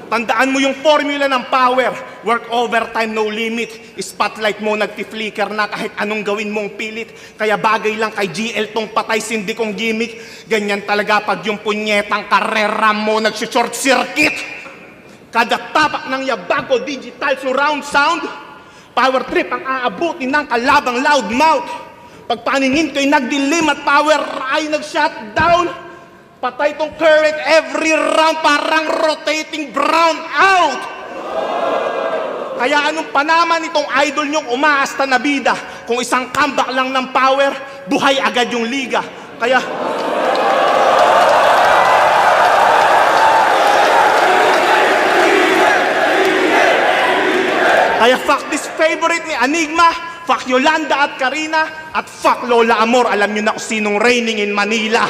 Tandaan mo yung formula ng power. Work overtime, no limit. Spotlight mo, nagti-flicker na kahit anong gawin mong pilit. Kaya bagay lang kay GL tong patay sindi kong gimmick. Ganyan talaga pag yung punyetang karera mo nag-short circuit. Kada tapak ng yabag o digital surround sound, power trip ang aabutin ng kalabang loudmouth. Pag paningin ko'y nagdilim at power ay nag-shutdown, patay tong current every round, parang rotating brown out. Kaya anong panaman itong idol nyong umaasta na bida? Kung isang comeback lang ng power, buhay agad yung liga. Kaya fuck this favorite ni Enigma, fuck Yolanda at Karina, at fuck Lola Amor. Alam nyo na kung sinong reigning in Manila.